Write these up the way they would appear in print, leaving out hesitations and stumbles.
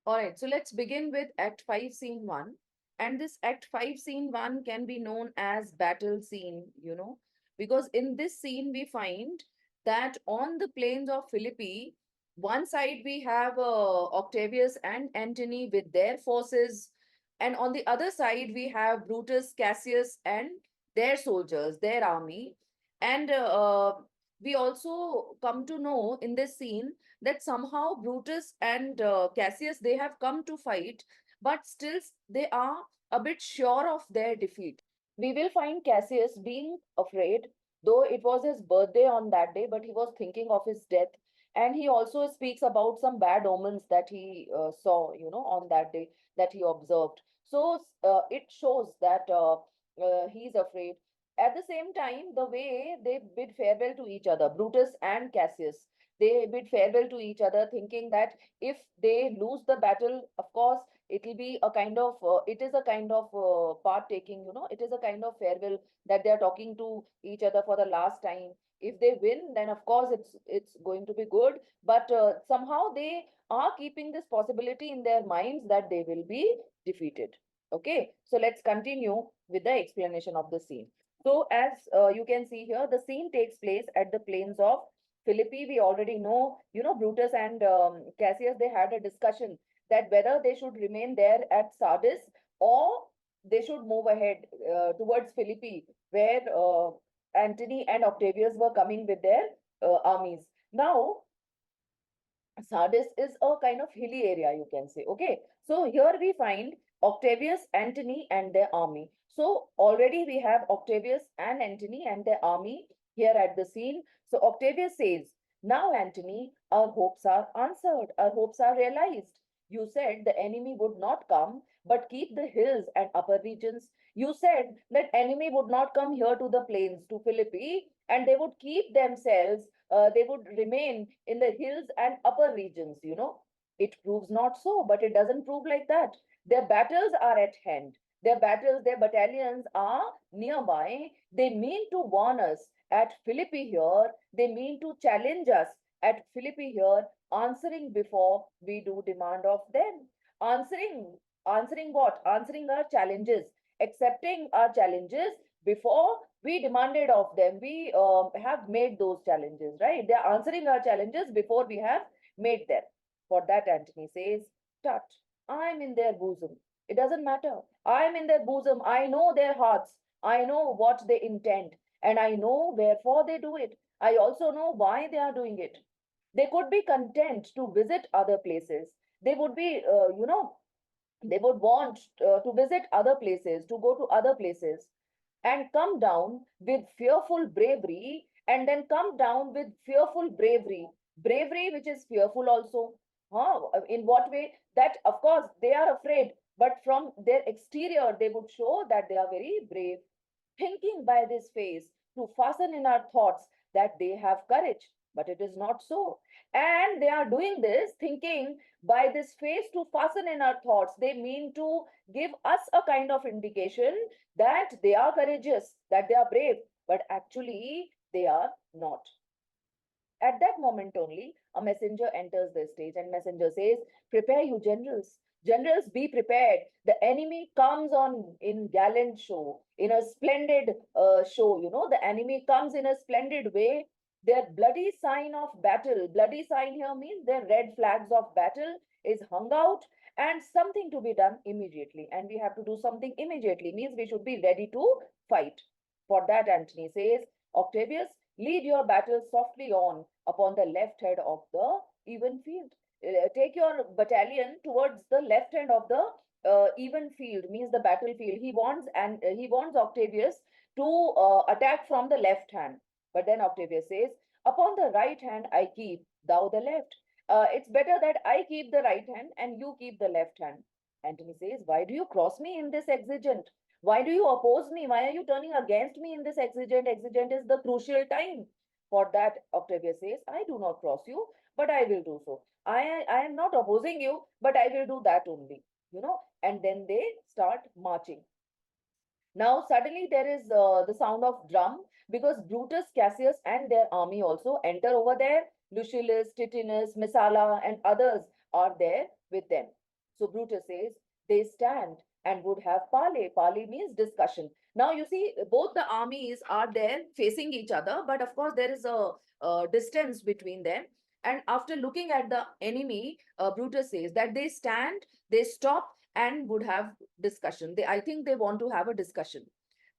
All right, so let's begin with Act 5, Scene 1. And this Act 5, Scene 1 can be known as battle scene, because in this scene we find that on the plains of Philippi, one side we have Octavius and Antony with their forces, and on the other side we have Brutus, Cassius, and their soldiers, their army. And we also come to know in this scene that somehow Brutus and Cassius, they have come to fight, but still they are a bit sure of their defeat. We will find Cassius being afraid, though it was his birthday on that day, but he was thinking of his death. And he also speaks about some bad omens that he saw, on that day that he observed. So it shows that he's afraid. At the same time, the way they bid farewell to each other, Brutus and Cassius, they bid farewell to each other, thinking that if they lose the battle, of course, it will be a kind of, it is a kind of part taking, it is a kind of farewell that they are talking to each other for the last time. If they win, then of course it's going to be good. But somehow they are keeping this possibility in their minds that they will be defeated. Okay, so let's continue with the explanation of the scene. So as you can see here, the scene takes place at the plains of Philippi. We already know, Brutus and Cassius, they had a discussion that whether they should remain there at Sardis or they should move ahead towards Philippi, where Antony and Octavius were coming with their armies. Now, Sardis is a kind of hilly area, you can say. Okay, so here we find Octavius, Antony, and their army. So already we have Octavius and Antony and their army here at the scene. So Octavius says, "Now, Antony, our hopes are answered, our hopes are realized. You said the enemy would not come, but keep the hills and upper regions. You said that enemy would not come here to the plains, to Philippi, and they would keep themselves, they would remain in the hills and upper regions. It proves not so, but it doesn't prove like that. Their battles are at hand. Their battles, their battalions are nearby. They mean to warn us at Philippi here. They mean to challenge us at Philippi here, answering before we do demand of them. Answering, answering what? Answering our challenges, accepting our challenges before we demanded of them. We have made those challenges, right? They're answering our challenges before we have made them. For that, Antony says, "Tut, I'm in their bosom. It doesn't matter. I'm in their bosom. I know their hearts. I know what they intend, and I know wherefore they do it. I also know why they are doing it. They could be content to visit other places. They would be, they would want to visit other places, to go to other places, and come down with fearful bravery, and then come down with fearful bravery which is fearful also. In what way? That of course they are afraid, but from their exterior they would show that they are very brave, thinking by this face to fasten in our thoughts that they have courage, but it is not so. And they are doing this thinking by this face to fasten in our thoughts. They mean to give us a kind of indication that they are courageous, that they are brave, but actually they are not. At that moment only, a messenger enters the stage, and messenger says, "Prepare you, generals. Generals, be prepared. The enemy comes on in gallant show, in a splendid show. The enemy comes in a splendid way. Their bloody sign of battle, bloody sign here means their red flags of battle is hung out, and something to be done immediately. And we have to do something immediately, means we should be ready to fight." For that, Antony says, "Octavius, lead your battle softly on upon the left head of the even field. Take your battalion towards the left hand of the even field," means the battlefield. He wants Octavius to attack from the left hand. But then Octavius says, "Upon the right hand I keep, thou the left. It's better that I keep the right hand and you keep the left hand." Antony says, "Why do you cross me in this exigent? Why do you oppose me? Why are you turning against me in this exigent? Exigent is the crucial time." For that, Octavius says, "I do not cross you, but I will do so. I am not opposing you, but I will do that only. And then they start marching. Now, suddenly there is the sound of drum, because Brutus, Cassius, and their army also enter over there. Lucius, Titinus, Messala, and others are there with them. So Brutus says, they stand and would have parley. Parley means discussion. Now you see, both the armies are there facing each other, but of course there is a distance between them. And after looking at the enemy, Brutus says that they stand, they stop, and would have discussion. I think they want to have a discussion.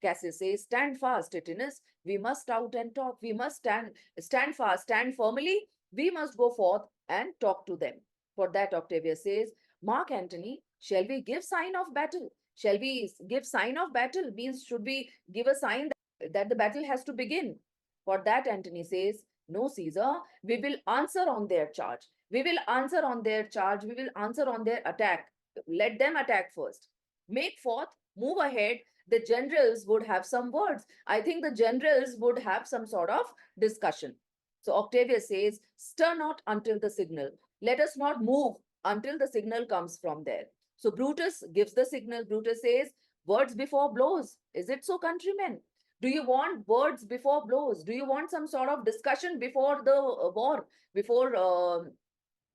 Cassius says, stand fast, Titinus. We must out and talk. We must stand fast, stand firmly. We must go forth and talk to them. For that, Octavius says, Mark Antony, shall we give sign of battle? Shall we give sign of battle? Means, should we give a sign that the battle has to begin? For that, Antony says, no, Caesar, we will answer on their charge. We will answer on their charge. We will answer on their attack. Let them attack first. Make forth, move ahead. The generals would have some words. I think the generals would have some sort of discussion. So Octavius says, stir not until the signal. Let us not move until the signal comes from there. So Brutus gives the signal. Brutus says, words before blows. Is it so, countrymen? Do you want words before blows? Do you want some sort of discussion before the war, before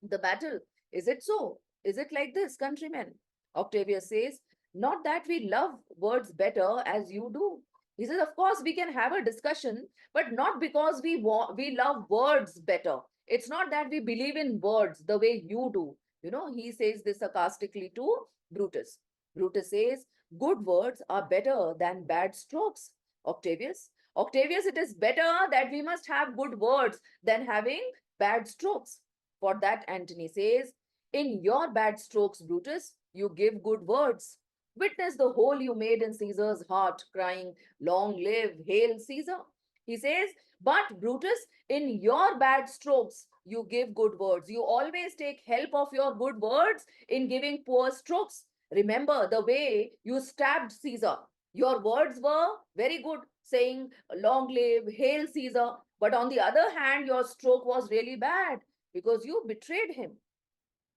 the battle? Is it so? Is it like this, countrymen? Octavius says, not that we love words better as you do. He says, of course, we can have a discussion, but not because we love words better. It's not that we believe in words the way you do. You know, he says this sarcastically to Brutus. Brutus says, good words are better than bad strokes. Octavius, Octavius, it is better that we must have good words than having bad strokes. For that, Antony says, in your bad strokes, Brutus, you give good words. Witness the hole you made in Caesar's heart, crying, long live, hail Caesar. He says, but Brutus, in your bad strokes, you give good words. You always take help of your good words in giving poor strokes. Remember the way you stabbed Caesar. Your words were very good, saying, long live, hail Caesar. But on the other hand, your stroke was really bad because you betrayed him.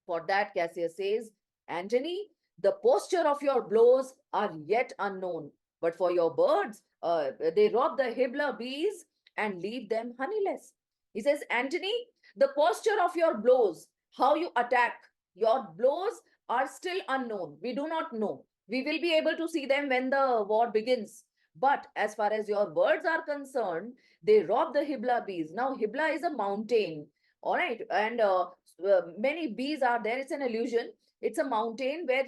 For that, Cassius says, Antony, the posture of your blows are yet unknown. But for your birds, they rob the hibbler bees and leave them honeyless. He says, Antony, the posture of your blows, how you attack, your blows are still unknown. We do not know. We will be able to see them when the war begins. But as far as your birds are concerned, they rob the Hibla bees. Now, Hibla is a mountain, all right, and many bees are there. It's an illusion. It's a mountain where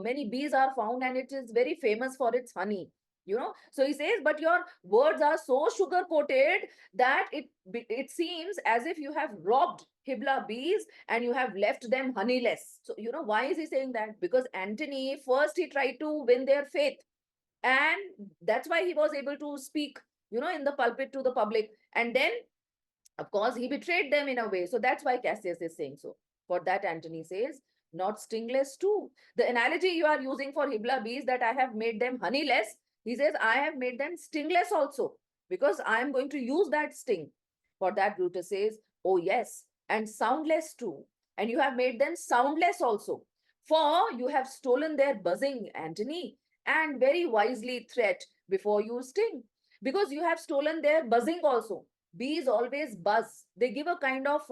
many bees are found, and it is very famous for its honey. You know, so he says, but your words are so sugar coated that it seems as if you have robbed Hibla bees and you have left them honeyless. So, you know, why is he saying that? Because Antony, first he tried to win their faith. And that's why he was able to speak, you know, in the pulpit to the public. And then, of course, he betrayed them in a way. So that's why Cassius is saying so. For that, Antony says, not stingless too. The analogy you are using for Hibla bees, that I have made them honeyless, he says, I have made them stingless also, because I am going to use that sting. For that, Brutus says, oh yes, and soundless too. And you have made them soundless also. For you have stolen their buzzing, Antony, and very wisely threat before you sting. Because you have stolen their buzzing also. Bees always buzz. They give a kind of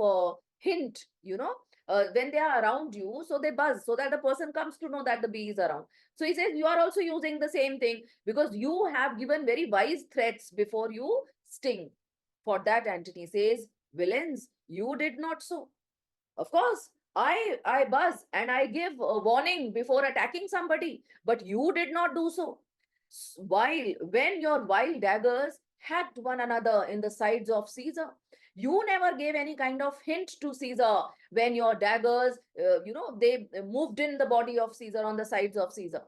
hint, you know, when they are around you. So they buzz so that the person comes to know that the bee is around. So he says, you are also using the same thing because you have given very wise threats before you sting. For that, Antony says, villains, you did not so. Of course, I buzz and I give a warning before attacking somebody, but you did not do so. While when your wild daggers hacked one another in the sides of Caesar, you never gave any kind of hint to Caesar when your daggers, they moved in the body of Caesar on the sides of Caesar.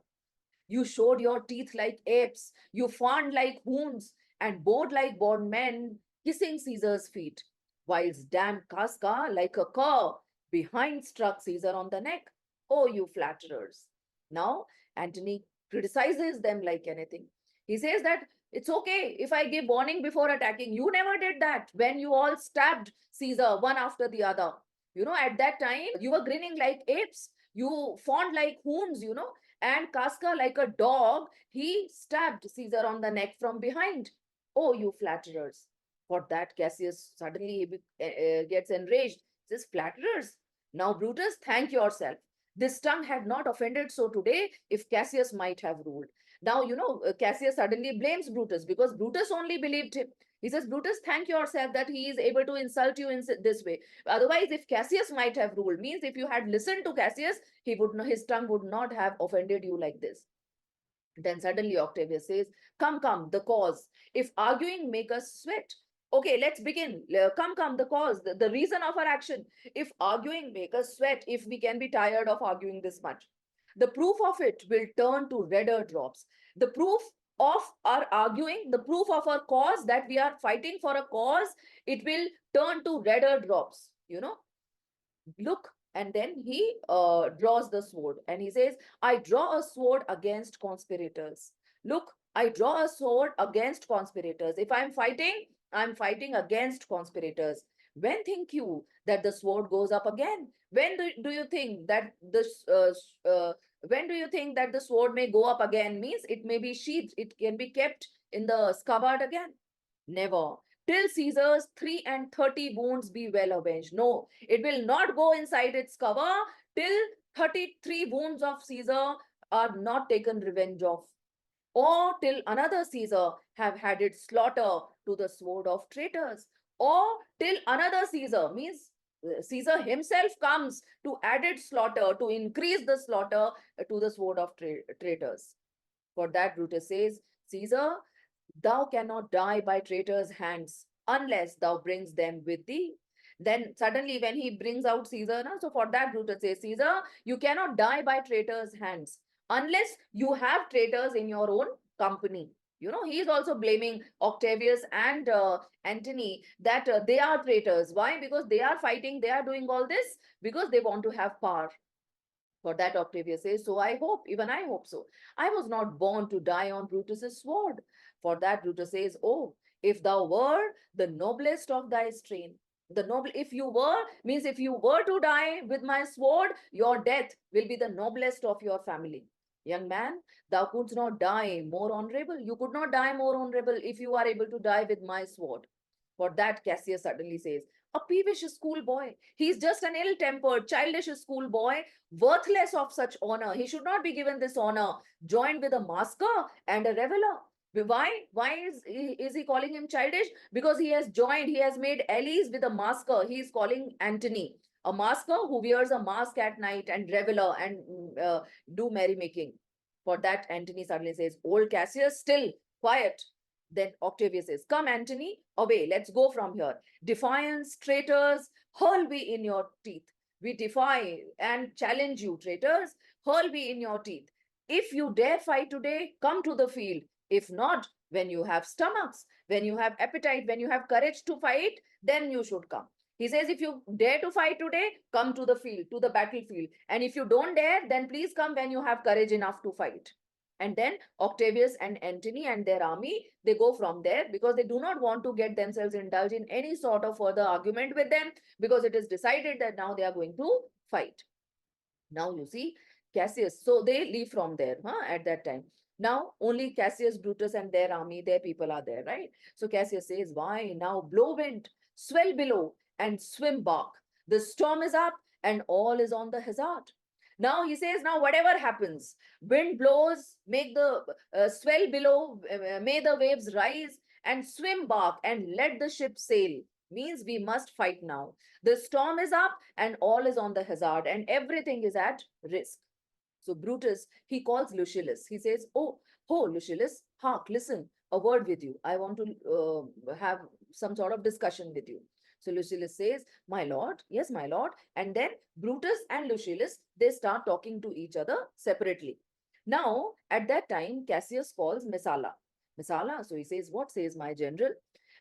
You showed your teeth like apes, you fawned like hounds, and bowed like born men, kissing Caesar's feet, whilst damned Casca, like a cur, behind struck Caesar on the neck. Oh, you flatterers. Now, Antony criticizes them like anything. He says that it's okay if I give warning before attacking. You never did that when you all stabbed Caesar one after the other. You know, at that time, you were grinning like apes. You fawned like hounds, you know, and Casca, like a dog, he stabbed Caesar on the neck from behind. Oh, you flatterers. For that, Cassius suddenly gets enraged. He says, flatterers. Now, Brutus, thank yourself. This tongue had not offended so today if Cassius might have ruled. Now, Cassius suddenly blames Brutus because Brutus only believed him. He says, Brutus, thank yourself that he is able to insult you in this way. Otherwise, if Cassius might have ruled, means if you had listened to Cassius, his tongue would not have offended you like this. Then suddenly Octavius says, come, come, the cause. If arguing make us sweat. Okay, let's begin. Come, come, the cause, the reason of our action. If arguing make us sweat, if we can be tired of arguing this much, the proof of it will turn to redder drops. The proof of our arguing, the proof of our cause, that we are fighting for a cause, it will turn to redder drops. Look, and then he draws the sword and he says, I draw a sword against conspirators. Look, I draw a sword against conspirators. If I'm fighting against conspirators. When think you that the sword goes up again? Do you think that this when do you think that the sword may go up again? Means it may be sheathed, it can be kept in the scabbard again. Never. Till Caesar's 33 wounds be well avenged. No, it will not go inside its cover till 33 wounds of Caesar are not taken revenge of, or till another Caesar have had its slaughter to the sword of traitors, or till another Caesar, means Caesar himself comes to added slaughter, to increase the slaughter to the sword of traitors. For that, Brutus says, Caesar, thou cannot die by traitors' hands unless thou brings them with thee. Then suddenly, when he brings out Caesar, so for that, Brutus says, Caesar, you cannot die by traitors' hands unless you have traitors in your own company. He is also blaming Octavius and Antony that they are traitors. Why? Because they are fighting, they are doing all this because they want to have power. For that, Octavius says, so I hope, even I hope so. I was not born to die on Brutus's sword. For that, Brutus says, oh, if thou were the noblest of thy strain, if you were, means if you were to die with my sword, your death will be the noblest of your family. Young man, thou couldst not die more honorable. You could not die more honorable if you are able to die with my sword. For that, Cassius suddenly says, a peevish schoolboy. He's just an ill-tempered, childish schoolboy, worthless of such honor. He should not be given this honor, joined with a masker and a reveler. Why? Is he calling him childish? Because he has made allies with a masker. He is calling Antony, a masker who wears a mask at night and reveler and do merrymaking. For that, Antony suddenly says, old Cassius, still quiet. Then Octavius says, come, Antony, away, let's go from here. Defiance, traitors, hurl we in your teeth. We defy and challenge you, traitors, hurl we in your teeth. If you dare fight today, come to the field. If not, when you have stomachs, when you have appetite, when you have courage to fight, then you should come. He says, if you dare to fight today, come to the field, to the battlefield. And if you don't dare, then please come when you have courage enough to fight. And then Octavius and Antony and their army, they go from there because they do not want to get themselves indulged in any sort of further argument with them, because it is decided that now they are going to fight. Now you see Cassius, so they leave from there at that time. Now only Cassius, Brutus and their army, their people are there, right? So Cassius says, why now blow wind, swell below and swim bark. The storm is up and all is on the hazard. Now he says, now whatever happens, wind blows, make the swell below, may the waves rise, and swim bark and let the ship sail. Means we must fight now. The storm is up and all is on the hazard and everything is at risk. So Brutus, he calls Lucius. He says, oh, Lucius, hark, listen, a word with you. I want to have some sort of discussion with you. So Lucius says, my lord, yes, my lord. And then Brutus and Lucius, they start talking to each other separately. Now, at that time, Cassius calls Messala. Messala, so he says, what says my general?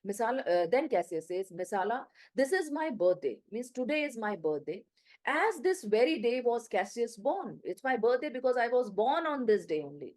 Messala, then Cassius says, Messala, this is my birthday. Means today is my birthday. As this very day was Cassius born. It's my birthday because I was born on this day only.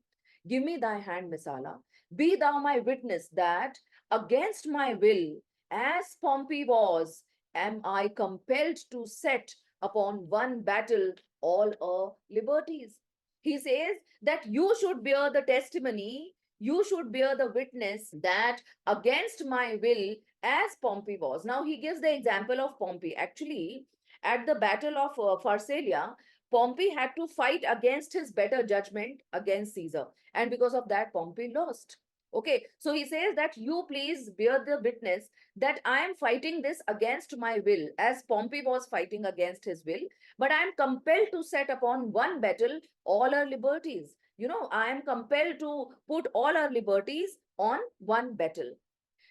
Give me thy hand, Messala. Be thou my witness that against my will, as Pompey was, am I compelled to set upon one battle all our liberties. He says that you should bear the testimony, you should bear the witness that against my will, as Pompey was. Now he gives the example of Pompey. Actually, at the battle of Pharsalia, Pompey had to fight against his better judgment against Caesar. And because of that, Pompey lost. Okay, so he says that you please bear the witness that I am fighting this against my will, as Pompey was fighting against his will, but I am compelled to set upon one battle all our liberties. I am compelled to put all our liberties on one battle.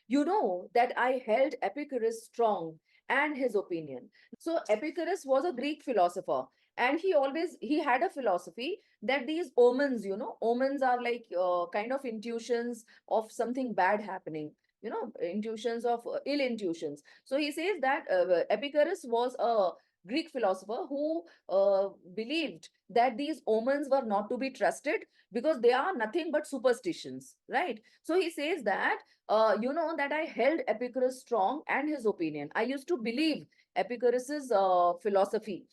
You know that I held Epicurus strong and his opinion. So Epicurus was a Greek philosopher, and he had a philosophy that these omens, omens are like kind of intuitions of something bad happening, intuitions of ill intuitions. So he says that Epicurus was a Greek philosopher who believed that these omens were not to be trusted because they are nothing but superstitions, right? So he says that that I held Epicurus strong and his opinion. I used to believe Epicurus's philosophy.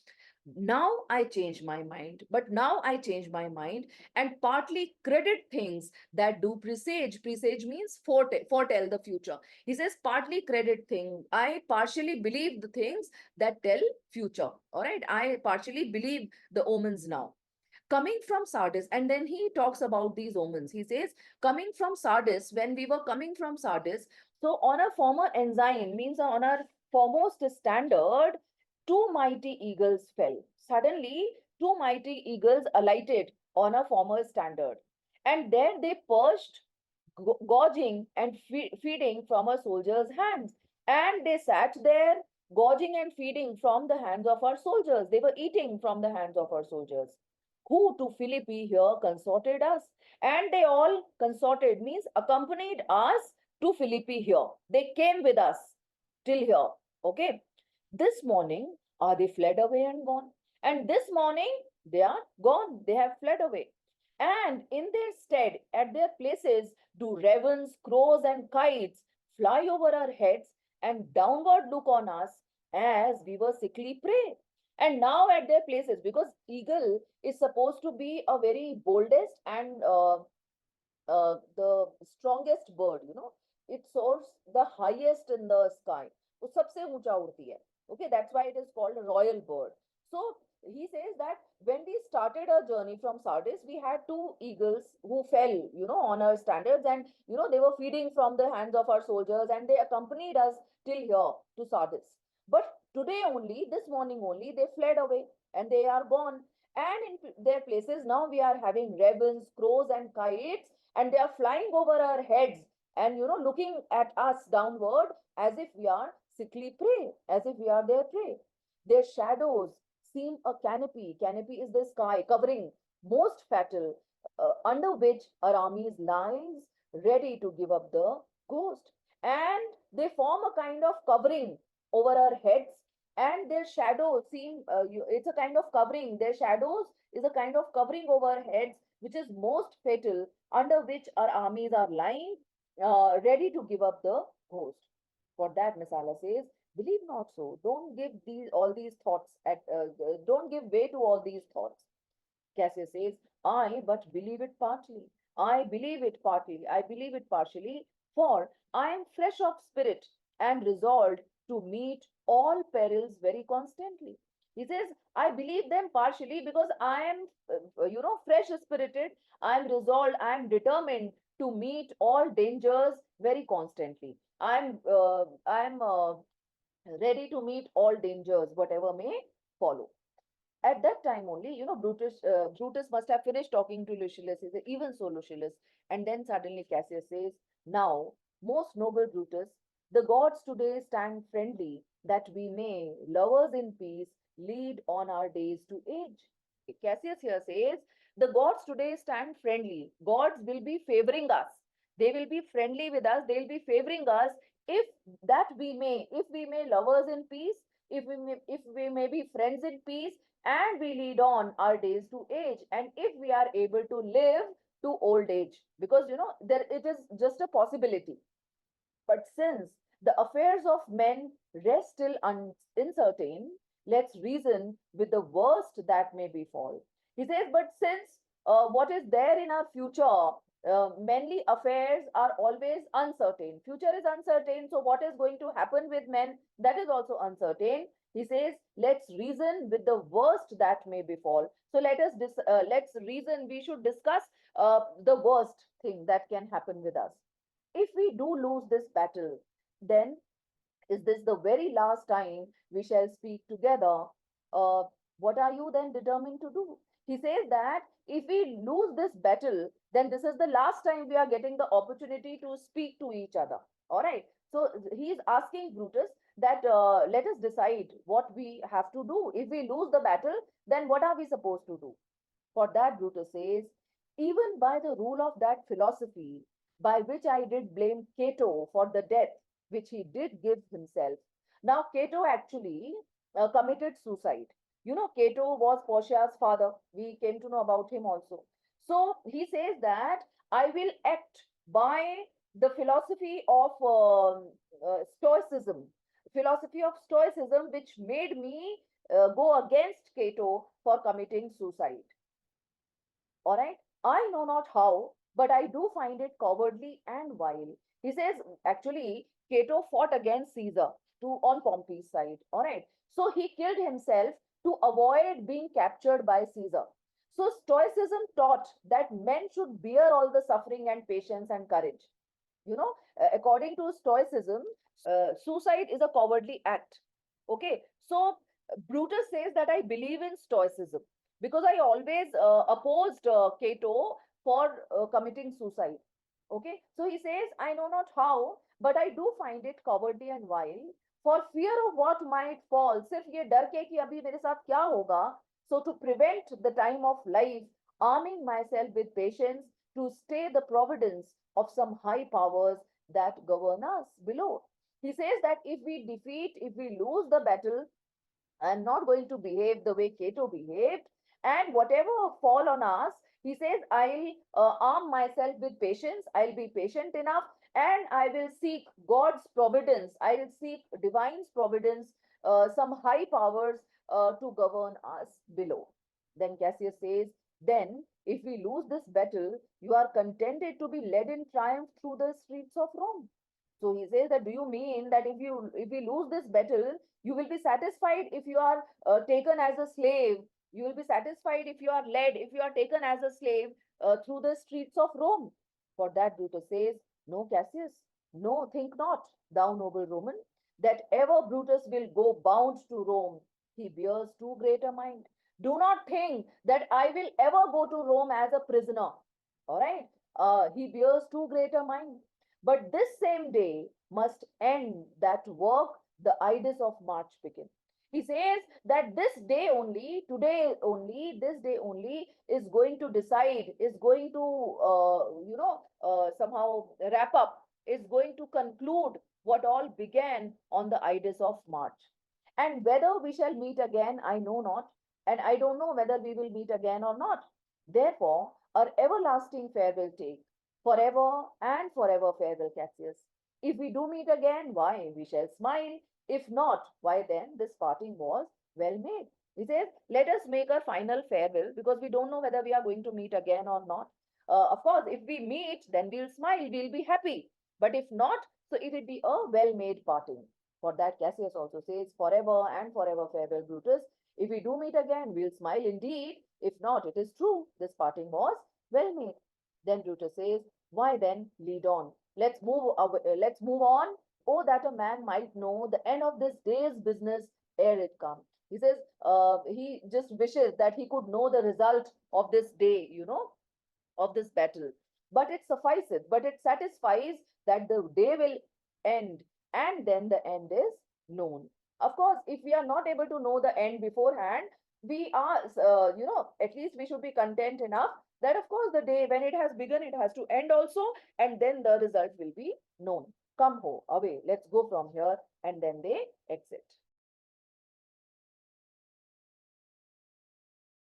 Now I change my mind, but now I change my mind and partly credit things that do presage. Presage means foretell the future. He says partly credit thing. I partially believe the things that tell future. All right. I partially believe the omens now coming from Sardis. And then he talks about these omens. He says, coming from Sardis, when we were coming from Sardis, so on a former ensign, means on our foremost standard, two mighty eagles fell. Suddenly, two mighty eagles alighted on a former standard. And there they perched, gorging and feeding from a soldier's hands. And they sat there, gorging and feeding from the hands of our soldiers. They were eating from the hands of our soldiers who to Philippi here consorted us. And they all consorted, means accompanied us to Philippi here. They came with us till here. Okay. This morning, are they fled away and gone? And this morning, they are gone. They have fled away. And in their stead, at their places, do ravens, crows, and kites fly over our heads and downward look on us as we were sickly prey. And now at their places, because eagle is supposed to be a very boldest and the strongest bird, it soars the highest in the sky. वो सबसे ऊंचा उड़ती है. Okay, that's why it is called a royal bird. So he says that when we started our journey from Sardis, we had two eagles who fell, on our standards, and they were feeding from the hands of our soldiers, and they accompanied us till here to Sardis. But today only, this morning only, they fled away and they are gone. And in their places, now we are having ravens, crows, and kites, and they are flying over our heads and looking at us downward as if we are sickly prey, as if we are their prey. Their shadows seem a canopy. Canopy is the sky covering most fatal, under which our armies lies ready to give up the ghost. And they form a kind of covering over our heads, and their shadows seem, it's a kind of covering. Their shadows is a kind of covering over our heads, which is most fatal, under which our armies are lying, ready to give up the ghost. For that, Misala says, believe not so. Don't give all these thoughts don't give way to all these thoughts. Cassius says, I but believe it partly. I believe it partly. I believe it partially, for I am fresh of spirit and resolved to meet all perils very constantly. He says, I believe them partially because I am, fresh spirited. I am resolved. I am determined to meet all dangers very constantly. I'm ready to meet all dangers, whatever may follow. At that time only, Brutus must have finished talking to Lucius. He said, even so, Lucius. And then suddenly Cassius says, now, most noble Brutus, the gods today stand friendly that we may, lovers in peace, lead on our days to age. Cassius here says, the gods today stand friendly. Gods will be favoring us. They will be friendly with us. They'll be favoring us if if we may lovers in peace, if we may be friends in peace, and we lead on our days to age, and if we are able to live to old age, because there it is just a possibility. But since the affairs of men rest still uncertain, let's reason with the worst that may befall. He says, but since what is there in our future, menly affairs are always uncertain. Future is uncertain, so what is going to happen with men, that is also uncertain. He says, let's reason with the worst that may befall. So let's reason. We should discuss the worst thing that can happen with us. If we do lose this battle, then is this the very last time we shall speak together? Uh, what are you then determined to do? He says that if we lose this battle, then this is the last time we are getting the opportunity to speak to each other. All right. So he is asking Brutus that let us decide what we have to do. If we lose the battle, then what are we supposed to do? For that, Brutus says, even by the rule of that philosophy, by which I did blame Cato for the death which he did give himself. Now, Cato actually committed suicide. You know, Cato was Portia's father. We came to know about him also. So he says that I will act by the philosophy of Stoicism, which made me go against Cato for committing suicide. All right. I know not how, but I do find it cowardly and vile. He says, actually, Cato fought against Caesar on Pompey's side. All right. So he killed himself to avoid being captured by Caesar. So Stoicism taught that men should bear all the suffering and patience and courage. According to Stoicism, suicide is a cowardly act. Okay. So Brutus says that I believe in Stoicism because I always opposed Cato for committing suicide. Okay, so he says, I know not how, but I do find it cowardly and vile. For fear of what might fall, सिर्फ ये डर के कि अभी मेरे साथ क्या होगा, so to prevent the time of life, arming myself with patience to stay the providence of some high powers that govern us below. He says that if we lose the battle, I'm not going to behave the way Cato behaved. And whatever fall on us, he says, I'll arm myself with patience. I'll be patient enough and I will seek God's providence. I will seek divine's providence, some high powers to govern us below. Then Cassius says, then if we lose this battle, you are contented to be led in triumph through the streets of Rome. So he says that do you mean that if we lose this battle, you will be satisfied if you are taken as a slave. You will be satisfied if you are led, if you are taken as a slave through the streets of Rome. For that, Brutus says, no, Cassius, no, think not, thou noble Roman, that ever Brutus will go bound to Rome. He bears too great a mind. Do not think that I will ever go to Rome as a prisoner. All right. He bears too great a mind. But this same day must end that work the ides of March begin. He says that this day only, today only, this day only is going to decide, is going to, somehow wrap up, is going to conclude what all began on the ides of March. And whether we shall meet again, I know not, and I don't know whether we will meet again or not. Therefore, our everlasting farewell take. Forever and forever farewell, Cassius. If we do meet again, why, we shall smile. If not, why then this parting was well made. He says, let us make a final farewell because we don't know whether we are going to meet again or not. Of course, if we meet, then we'll smile, we'll be happy. But if not, so it will be a well made parting. For that, Cassius also says, forever and forever farewell, Brutus. If we do meet again, we'll smile indeed. If not, it is true. This parting was well made. Then Brutus says, why then lead on? Let's move on. Oh, that a man might know the end of this day's business ere it come. He says, he just wishes that he could know the result of this day, of this battle. But it suffices, but it satisfies that the day will end and then the end is known. Of course, if we are not able to know the end beforehand, we are, at least we should be content enough that, of course, the day when it has begun, it has to end also, and then the result will be known. Come ho, away, let's go from here, and then they exit.